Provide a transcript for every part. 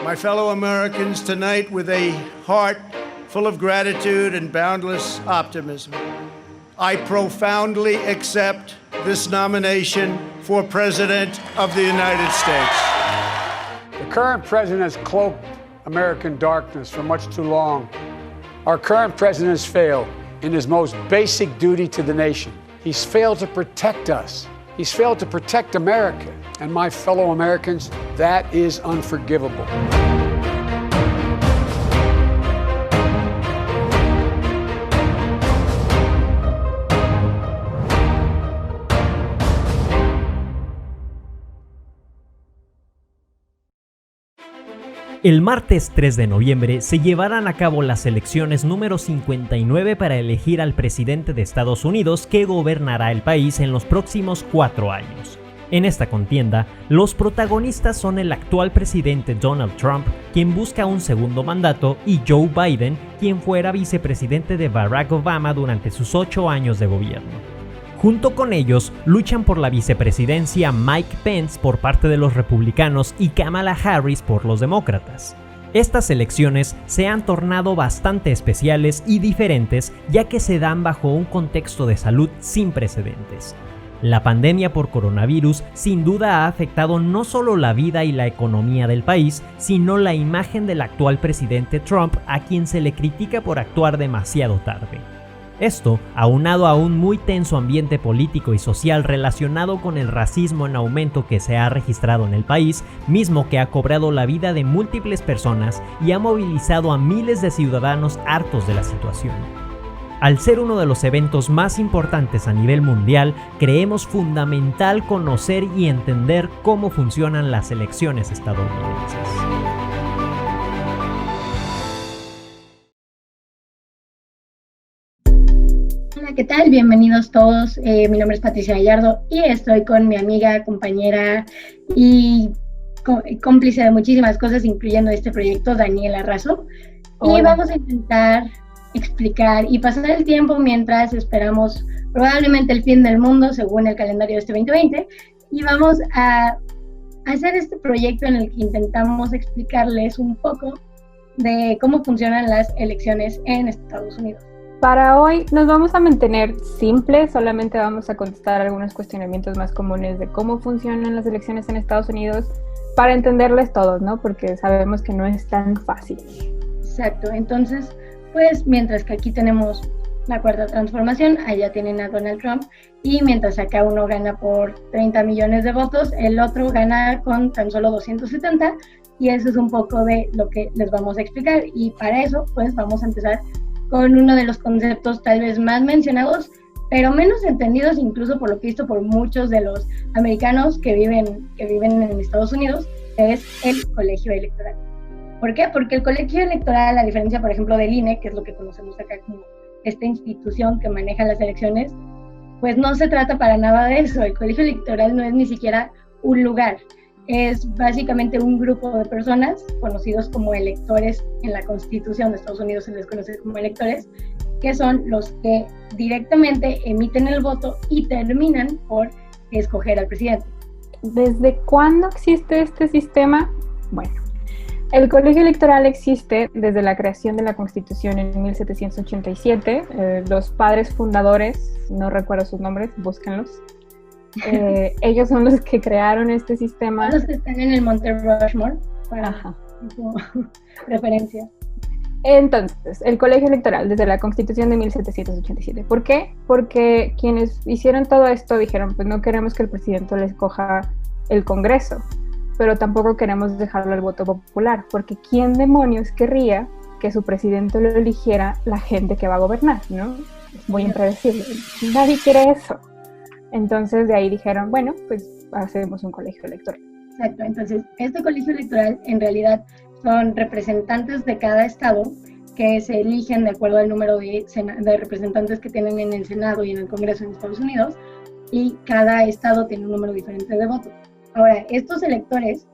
my fellow Americans, tonight with a heart full of gratitude and boundless optimism. I profoundly accept this nomination for President of the United States. The current president has cloaked American darkness for much too long. Our current president has failed in his most basic duty to the nation. He's failed to protect us. He's failed to protect America. And my fellow Americans, that is unforgivable. El martes 3 de noviembre se llevarán a cabo las elecciones número 59 para elegir al presidente de Estados Unidos que gobernará el país en los próximos 4 años. En esta contienda, los protagonistas son el actual presidente Donald Trump, quien busca un segundo mandato, y Joe Biden, quien fuera vicepresidente de Barack Obama durante sus 8 años de gobierno. Junto con ellos, luchan por la vicepresidencia Mike Pence por parte de los republicanos y Kamala Harris por los demócratas. Estas elecciones se han tornado bastante especiales y diferentes, ya que se dan bajo un contexto de salud sin precedentes. La pandemia por coronavirus sin duda ha afectado no solo la vida y la economía del país, sino la imagen del actual presidente Trump, a quien se le critica por actuar demasiado tarde. Esto, aunado a un muy tenso ambiente político y social relacionado con el racismo en aumento que se ha registrado en el país, mismo que ha cobrado la vida de múltiples personas y ha movilizado a miles de ciudadanos hartos de la situación. Al ser uno de los eventos más importantes a nivel mundial, creemos fundamental conocer y entender cómo funcionan las elecciones estadounidenses. Hola, ¿qué tal? Bienvenidos todos. Mi nombre es Patricia Gallardo y estoy con mi amiga, compañera y cómplice de muchísimas cosas, incluyendo este proyecto, Daniela Razo. Hola. Y vamos a intentar explicar y pasar el tiempo mientras esperamos probablemente el fin del mundo según el calendario de este 2020, y vamos a hacer este proyecto en el que intentamos explicarles un poco de cómo funcionan las elecciones en Estados Unidos. Para hoy nos vamos a mantener simples, solamente vamos a contestar algunos cuestionamientos más comunes de cómo funcionan las elecciones en Estados Unidos para entenderles todos, ¿no? Porque sabemos que no es tan fácil. Exacto, entonces, pues mientras que aquí tenemos la cuarta transformación, allá tienen a Donald Trump, y mientras acá uno gana por 30 millones de votos, el otro gana con tan solo 270, y eso es un poco de lo que les vamos a explicar, y para eso, pues vamos a empezar con uno de los conceptos tal vez más mencionados, pero menos entendidos incluso por lo que he visto por muchos de los americanos que viven en Estados Unidos, es el colegio electoral. ¿Por qué? Porque el colegio electoral, a diferencia, por ejemplo, del INE, que es lo que conocemos acá como esta institución que maneja las elecciones, pues no se trata para nada de eso. El colegio electoral no es ni siquiera un lugar. Es básicamente un grupo de personas conocidos como electores. En la Constitución de Estados Unidos se les conoce como electores, que son los que directamente emiten el voto y terminan por escoger al presidente. ¿Desde cuándo existe este sistema? Bueno, el colegio electoral existe desde la creación de la Constitución en 1787. Los padres fundadores, no recuerdo sus nombres, búsquenlos. Ellos son los que crearon este sistema. Los que están en el Monte Rushmore, para como referencia. Entonces, el colegio electoral desde la Constitución de 1787. ¿Por qué? Porque quienes hicieron todo esto dijeron, pues no queremos que el presidente le escoja el Congreso, pero tampoco queremos dejarlo al voto popular, porque ¿quién demonios querría que su presidente lo eligiera la gente que va a gobernar, ¿no? Es muy impredecible. Nadie quiere eso. Entonces de ahí dijeron, bueno, pues hacemos un colegio electoral. Exacto, entonces este colegio electoral en realidad son representantes de cada estado que se eligen de acuerdo al número de representantes que tienen en el Senado y en el Congreso en Estados Unidos, y cada estado tiene un número diferente de votos. Ahora, estos electores,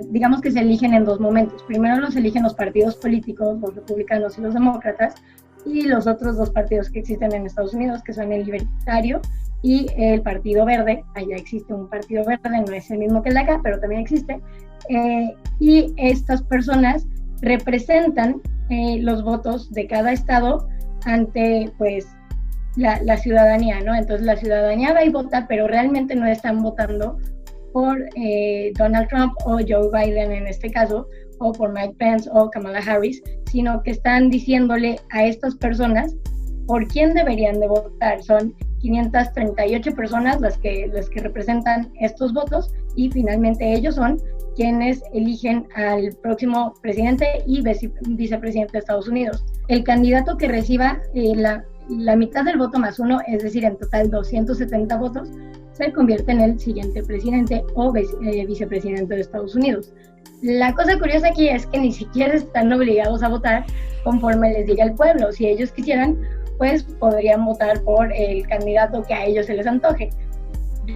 digamos que se eligen en dos momentos. Primero los eligen los partidos políticos, los republicanos y los demócratas, y los otros dos partidos que existen en Estados Unidos, que son el libertario y el Partido Verde. Allá existe un Partido Verde, no es el mismo que el de acá, pero también existe, y estas personas representan los votos de cada estado ante pues la ciudadanía, ¿no? Entonces la ciudadanía va y vota, pero realmente no están votando por Donald Trump o Joe Biden en este caso, o por Mike Pence o Kamala Harris, sino que están diciéndole a estas personas por quién deberían de votar. Son 538 personas las que representan estos votos, y finalmente ellos son quienes eligen al próximo presidente y vicepresidente de Estados Unidos. El candidato que reciba la mitad del voto más uno, es decir, en total 270 votos, se convierte en el siguiente presidente o vicepresidente de Estados Unidos. La cosa curiosa aquí es que ni siquiera están obligados a votar conforme les diga el pueblo. Si ellos quisieran, pues podrían votar por el candidato que a ellos se les antoje.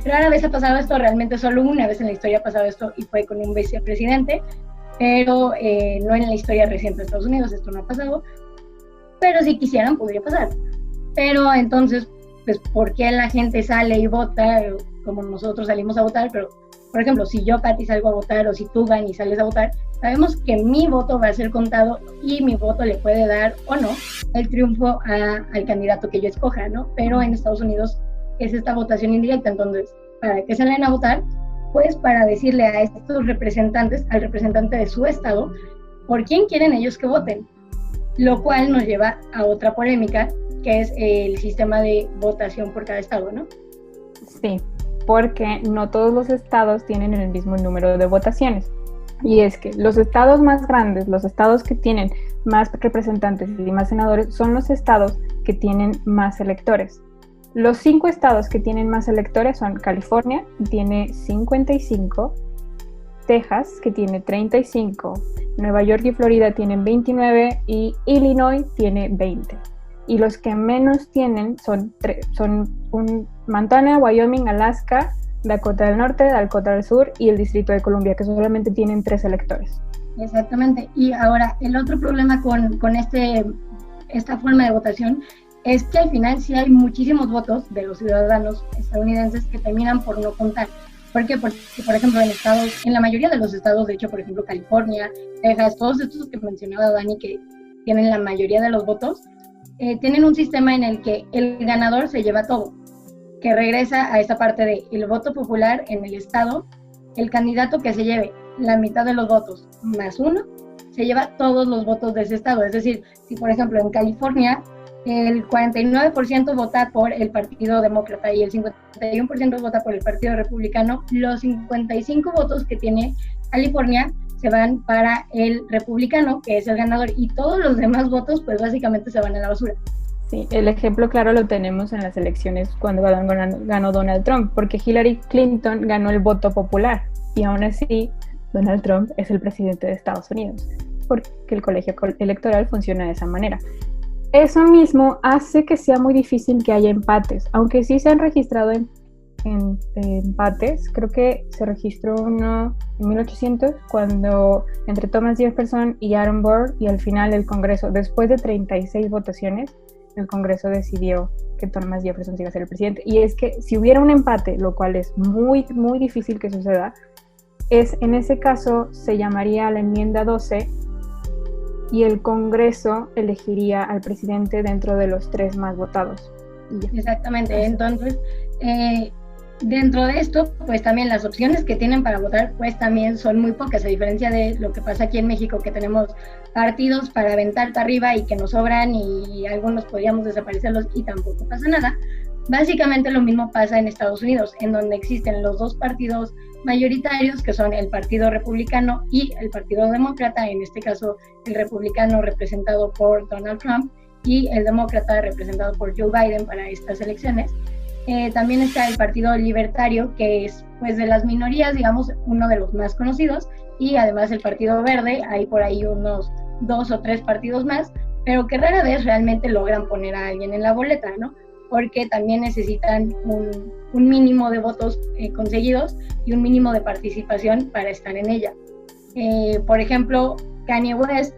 Rara vez ha pasado esto, realmente solo una vez en la historia ha pasado esto, y fue con un vicepresidente, pero no en la historia reciente de Estados Unidos, esto no ha pasado, pero si quisieran podría pasar. Pero entonces, pues, ¿por qué la gente sale y vota como nosotros salimos a votar? Pero, por ejemplo, si yo, Pati, salgo a votar, o si tú, Dani, sales a votar, sabemos que mi voto va a ser contado y mi voto le puede dar o no el triunfo al candidato que yo escoja, ¿no? Pero en Estados Unidos es esta votación indirecta. Entonces, ¿para qué salen a votar? Pues para decirle a estos representantes, al representante de su estado, por quién quieren ellos que voten, lo cual nos lleva a otra polémica, que es el sistema de votación por cada estado, ¿no? Sí, porque no todos los estados tienen el mismo número de votaciones. Y es que los estados más grandes, los estados que tienen más representantes y más senadores, son los estados que tienen más electores. Los 5 estados que tienen más electores son California, que tiene 55, Texas, que tiene 35, Nueva York y Florida tienen 29 y Illinois tiene 20. Y los que menos tienen son Montana, Wyoming, Alaska, Dakota del Norte, Dakota del Sur y el Distrito de Columbia, que solamente tienen 3 electores. Exactamente. Y ahora, el otro problema con esta forma de votación es que al final sí hay muchísimos votos de los ciudadanos estadounidenses que terminan por no contar. ¿Por qué? Porque, por ejemplo, en la mayoría de los estados, de hecho, por ejemplo, California, Texas, todos estos que mencionaba Dani, que tienen la mayoría de los votos, tienen un sistema en el que el ganador se lleva todo, que regresa a esta parte del voto popular en el estado. El candidato que se lleve la mitad de los votos más uno, se lleva todos los votos de ese estado. Es decir, si por ejemplo en California el 49% vota por el Partido Demócrata y el 51% vota por el Partido Republicano, los 55 votos que tiene California se van para el republicano, que es el ganador, y todos los demás votos pues básicamente se van a la basura. Sí, el ejemplo claro lo tenemos en las elecciones cuando ganó Donald Trump, porque Hillary Clinton ganó el voto popular y aún así Donald Trump es el presidente de Estados Unidos, porque el colegio electoral funciona de esa manera. Eso mismo hace que sea muy difícil que haya empates, aunque sí se han registrado empates. Creo que se registró uno en 1800 cuando entre Thomas Jefferson y Aaron Burr, y al final el Congreso, después de 36 votaciones, el Congreso decidió que Thomas Jefferson iba a ser el presidente. Y es que si hubiera un empate, lo cual es muy, muy difícil que suceda, en ese caso se llamaría la enmienda 12 y el Congreso elegiría al presidente dentro de los 3 más votados. Exactamente. Entonces, dentro de esto, pues también las opciones que tienen para votar, pues también son muy pocas, a diferencia de lo que pasa aquí en México, que tenemos partidos para aventar para arriba y que nos sobran y algunos podríamos desaparecerlos y tampoco pasa nada. Básicamente lo mismo pasa en Estados Unidos, en donde existen los 2 partidos mayoritarios, que son el Partido Republicano y el Partido Demócrata, en este caso el republicano representado por Donald Trump y el demócrata representado por Joe Biden para estas elecciones. También está el Partido Libertario, que es pues de las minorías, digamos, uno de los más conocidos, y además el Partido Verde. Hay por ahí unos 2 o 3 partidos más, pero que rara vez realmente logran poner a alguien en la boleta, ¿no? Porque también necesitan un mínimo de votos conseguidos y un mínimo de participación para estar en ella. Por ejemplo, Kanye West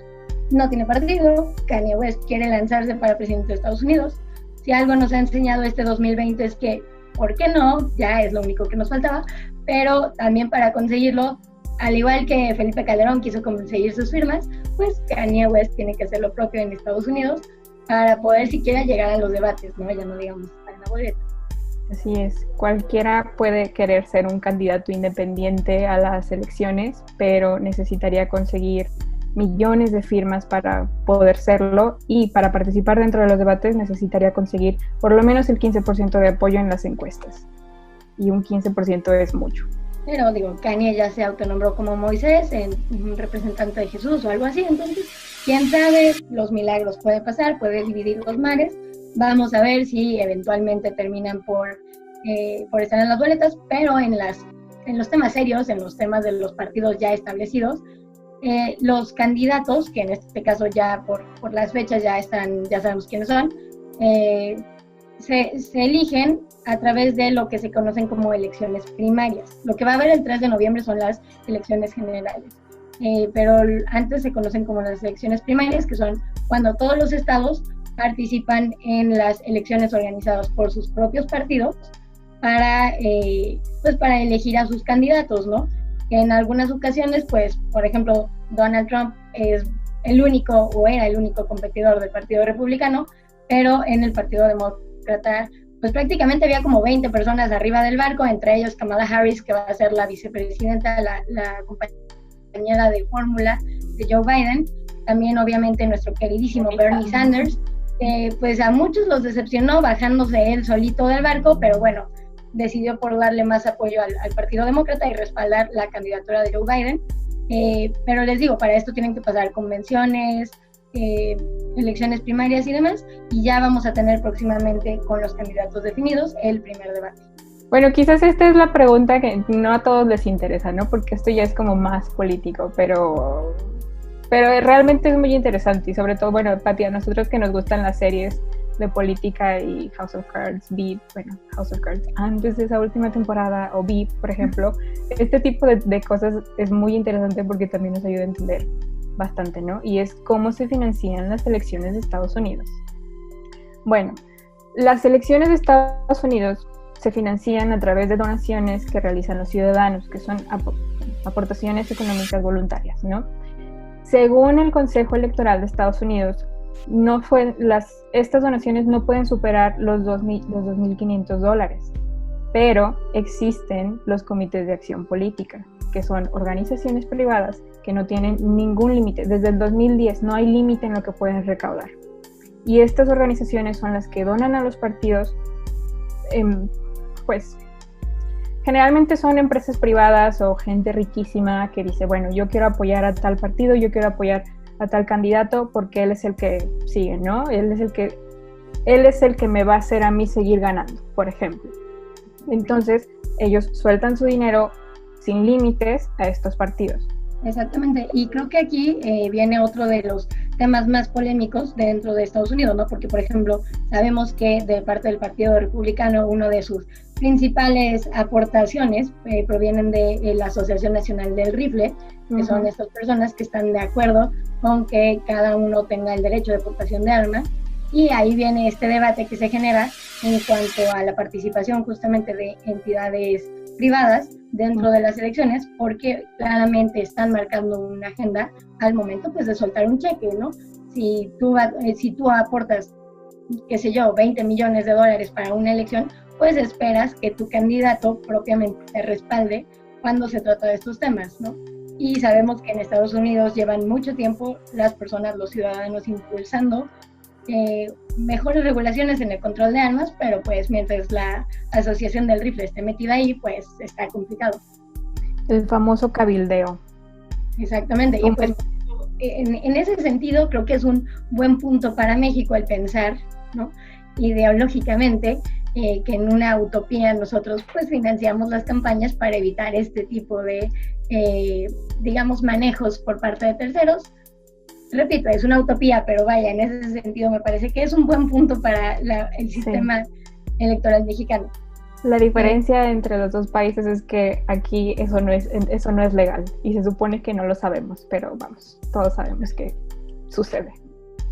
no tiene partido. Kanye West quiere lanzarse para presidente de Estados Unidos. Si algo nos ha enseñado este 2020 es que ¿por qué no? Ya es lo único que nos faltaba, pero también para conseguirlo, al igual que Felipe Calderón quiso conseguir sus firmas, pues Kanye West tiene que hacer lo propio en Estados Unidos para poder siquiera llegar a los debates, ¿no? Ya no digamos estar en la boleta. Así es, cualquiera puede querer ser un candidato independiente a las elecciones, pero necesitaría conseguir millones de firmas para poder serlo, y para participar dentro de los debates necesitaría conseguir por lo menos el 15% de apoyo en las encuestas, y un 15% es mucho. Pero digo, Kanye ya se autonombró como Moisés, un representante de Jesús o algo así, entonces, quién sabe, los milagros pueden pasar, puede dividir los mares. Vamos a ver si eventualmente terminan por estar en las boletas, pero en los temas serios, en los temas de los partidos ya establecidos, los candidatos, que en este caso ya por las fechas ya sabemos quiénes son, se eligen a través de lo que se conocen como elecciones primarias. Lo que va a haber el 3 de noviembre son las elecciones generales, pero antes se conocen como las elecciones primarias, que son cuando todos los estados participan en las elecciones organizadas por sus propios partidos para elegir a sus candidatos, ¿no? En algunas ocasiones, pues, por ejemplo, Donald Trump es el único, o era el único competidor del Partido Republicano, pero en el Partido Demócrata, pues prácticamente había como 20 personas arriba del barco, entre ellos Kamala Harris, que va a ser la vicepresidenta, la compañera de fórmula de Joe Biden, también obviamente nuestro queridísimo Bernie Sanders, pues a muchos los decepcionó bajándose él solito del barco, pero bueno, decidió por darle más apoyo al Partido Demócrata y respaldar la candidatura de Joe Biden. Pero les digo, para esto tienen que pasar convenciones, elecciones primarias y demás, y ya vamos a tener próximamente con los candidatos definidos el primer debate. Bueno, quizás esta es la pregunta que no a todos les interesa, ¿no? Porque esto ya es como más político, pero realmente es muy interesante, y sobre todo, bueno, Pati, a nosotros que nos gustan las series de política y House of Cards, House of Cards antes de esa última temporada, o Veep, por ejemplo, este tipo de cosas es muy interesante porque también nos ayuda a entender bastante, ¿no? Y es cómo se financian las elecciones de Estados Unidos. Bueno, las elecciones de Estados Unidos se financian a través de donaciones que realizan los ciudadanos, que son aportaciones económicas voluntarias, ¿no? Según el Consejo Electoral de Estados Unidos, estas donaciones no pueden superar los $2,500, pero existen los comités de acción política, que son organizaciones privadas que no tienen ningún límite. Desde el 2010 no hay límite en lo que pueden recaudar. Y estas organizaciones son las que donan a los partidos, pues generalmente son empresas privadas o gente riquísima que dice, bueno, yo quiero apoyar a tal partido, yo quiero apoyar a tal candidato porque él es el que sigue, ¿no? Él es el que me va a hacer a mí seguir ganando, por ejemplo. Entonces, ellos sueltan su dinero sin límites a estos partidos. Exactamente, y creo que aquí viene otro de los temas más polémicos dentro de Estados Unidos, ¿no? Porque, por ejemplo, sabemos que de parte del Partido Republicano, uno de sus principales aportaciones provienen de la Asociación Nacional del Rifle, que son estas personas que están de acuerdo con que cada uno tenga el derecho de portación de armas, y ahí viene este debate que se genera en cuanto a la participación justamente de entidades privadas dentro de las elecciones, porque claramente están marcando una agenda al momento, pues, de soltar un cheque, ¿no? Si tú aportas, qué sé yo, $20 millones para una elección, pues esperas que tu candidato propiamente te respalde cuando se trata de estos temas, ¿no? Y sabemos que en Estados Unidos llevan mucho tiempo los ciudadanos impulsando mejores regulaciones en el control de armas, pero pues mientras la Asociación del Rifle esté metida ahí, pues está complicado. El famoso cabildeo. Exactamente, y pues en ese sentido creo que es un buen punto para México el pensar, ¿no? Ideológicamente, que en una utopía nosotros pues financiamos las campañas para evitar este tipo de, digamos, manejos por parte de terceros. Repito, es una utopía, pero vaya, en ese sentido me parece que es un buen punto para el sistema electoral mexicano. La diferencia entre los dos países es que aquí eso no es legal, y se supone que no lo sabemos, pero vamos, todos sabemos que sucede.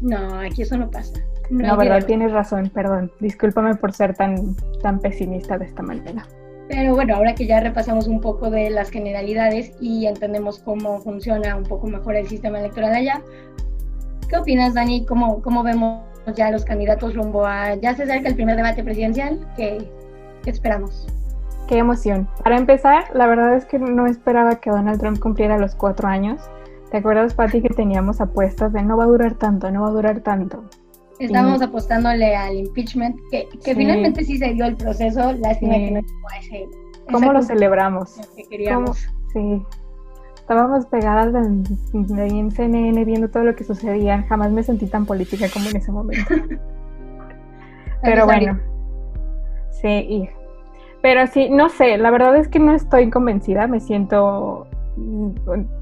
No, aquí eso no pasa. No, verdad, tienes razón, perdón. Discúlpame por ser tan pesimista de esta manera. Pero bueno, ahora que ya repasamos un poco de las generalidades y entendemos cómo funciona un poco mejor el sistema electoral allá, ¿qué opinas, Dani? ¿Cómo vemos ya los candidatos rumbo a... Ya se acerca el primer debate presidencial? ¿Qué esperamos? Qué emoción. Para empezar, la verdad es que no esperaba que Donald Trump cumpliera los 4 años. ¿Te acuerdas, Pati, que teníamos apuestas de no va a durar tanto, no va a durar tanto? Estábamos apostándole al impeachment, que sí. Finalmente sí se dio el proceso, lástima que no llegó a ese... ¿Cómo lo celebramos? Que queríamos. Sí. Estábamos pegadas en CNN viendo todo lo que sucedía. Jamás me sentí tan política como en ese momento. Pero bueno. Sí, pero sí, no sé, la verdad es que no estoy convencida, me siento...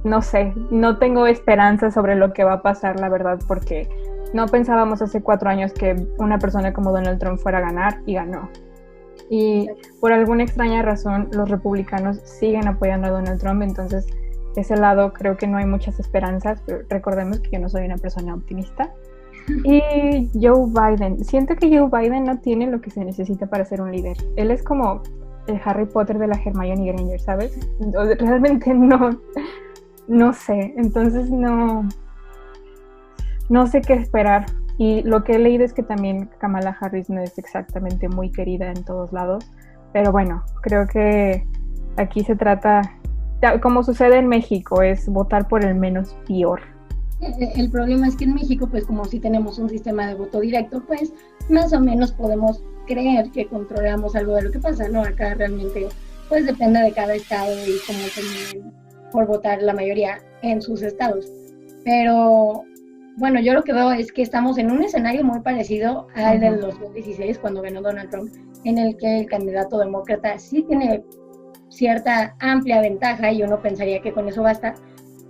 No sé, no tengo esperanza sobre lo que va a pasar, la verdad, porque no pensábamos hace 4 años que una persona como Donald Trump fuera a ganar, y ganó. Y por alguna extraña razón, los republicanos siguen apoyando a Donald Trump, entonces de ese lado creo que no hay muchas esperanzas, pero recordemos que yo no soy una persona optimista. Y Joe Biden, siento que Joe Biden no tiene lo que se necesita para ser un líder. Él es como el Harry Potter de la Hermione Granger, ¿sabes? Realmente no sé, entonces no sé qué esperar. Y lo que he leído es que también Kamala Harris no es exactamente muy querida en todos lados, pero bueno, creo que aquí se trata, como sucede en México, es votar por el menos peor. El problema es que en México, pues como si tenemos un sistema de voto directo, pues más o menos podemos creer que controlamos algo de lo que pasa, ¿no? Acá realmente, pues depende de cada estado y cómo terminen por votar la mayoría en sus estados. Pero bueno, yo lo que veo es que estamos en un escenario muy parecido al del 2016, cuando ganó Donald Trump, en el que el candidato demócrata sí tiene cierta amplia ventaja y uno pensaría que con eso basta,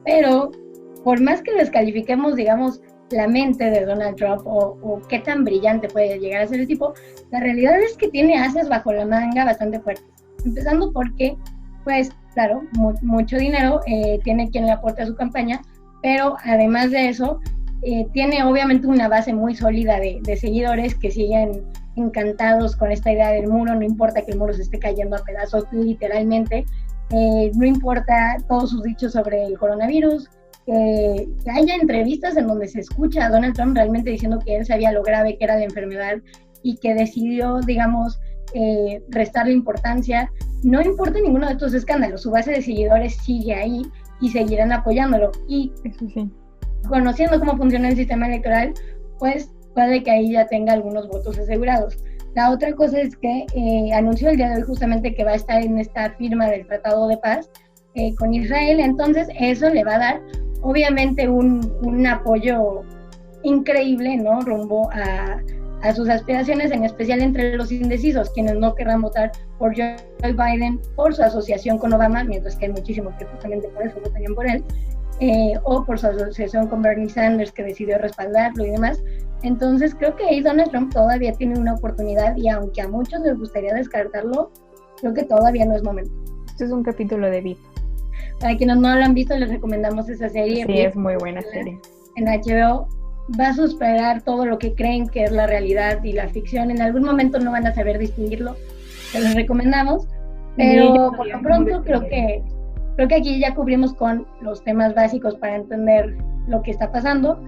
pero por más que descalifiquemos, digamos, la mente de Donald Trump o qué tan brillante puede llegar a ser el tipo, la realidad es que tiene ases bajo la manga bastante fuertes. Empezando porque, pues, claro, mucho dinero, tiene quien le aporte a su campaña, pero además de eso, tiene obviamente una base muy sólida de seguidores que siguen encantados con esta idea del muro, no importa que el muro se esté cayendo a pedazos literalmente, no importa todos sus dichos sobre el coronavirus, que haya entrevistas en donde se escucha a Donald Trump realmente diciendo que él sabía lo grave que era la enfermedad y que decidió, digamos, restarle importancia. No importa ninguno de estos escándalos, su base de seguidores sigue ahí y seguirán apoyándolo. Y eso sí, conociendo cómo funciona el sistema electoral, pues puede que ahí ya tenga algunos votos asegurados. La otra cosa es que anunció el día de hoy justamente que va a estar en esta firma del Tratado de Paz con Israel, entonces eso le va a dar obviamente un apoyo increíble, ¿no? Rumbo a sus aspiraciones, en especial entre los indecisos, quienes no querrán votar por Joe Biden por su asociación con Obama, mientras que hay muchísimos que justamente por eso votarían por él, o por su asociación con Bernie Sanders, que decidió respaldarlo y demás. Entonces creo que ahí Donald Trump todavía tiene una oportunidad, y aunque a muchos les gustaría descartarlo, creo que todavía no es momento. Esto es un capítulo de VIP. Para quienes no lo han visto, les recomendamos esa serie. Sí, VIP, es muy buena serie. En HBO va a superar todo lo que creen que es la realidad y la ficción. En algún momento no van a saber distinguirlo, se los recomendamos, pero por lo pronto creo que aquí ya cubrimos con los temas básicos para entender lo que está pasando,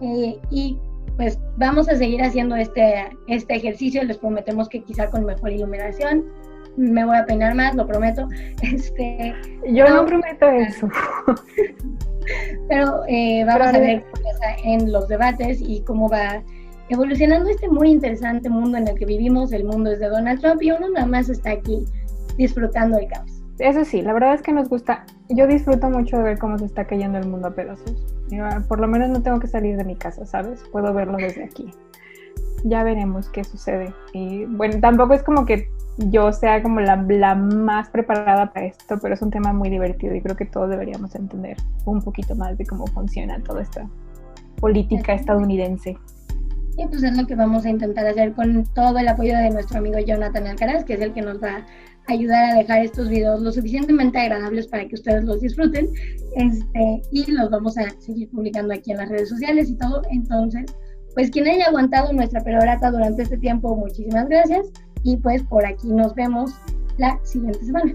y pues vamos a seguir haciendo este ejercicio. Les prometemos que quizá con mejor iluminación. Me voy a peinar más, lo prometo. Yo no prometo eso. Pero vamos a ver qué pasa en los debates y cómo va evolucionando este muy interesante mundo en el que vivimos. El mundo es de Donald Trump y uno nada más está aquí disfrutando el caos. Eso sí, la verdad es que nos gusta. Yo disfruto mucho de ver cómo se está cayendo el mundo a pedazos. Por lo menos no tengo que salir de mi casa, ¿sabes? Puedo verlo desde aquí. Ya veremos qué sucede. Y bueno, tampoco es como que yo sea como la más preparada para esto, pero es un tema muy divertido y creo que todos deberíamos entender un poquito más de cómo funciona toda esta política estadounidense. Y pues es lo que vamos a intentar hacer con todo el apoyo de nuestro amigo Jonathan Alcaraz, que es el que nos va a ayudar a dejar estos videos lo suficientemente agradables para que ustedes los disfruten, y los vamos a seguir publicando aquí en las redes sociales y todo. Entonces, pues quien haya aguantado nuestra perorata durante este tiempo, muchísimas gracias y pues por aquí nos vemos la siguiente semana.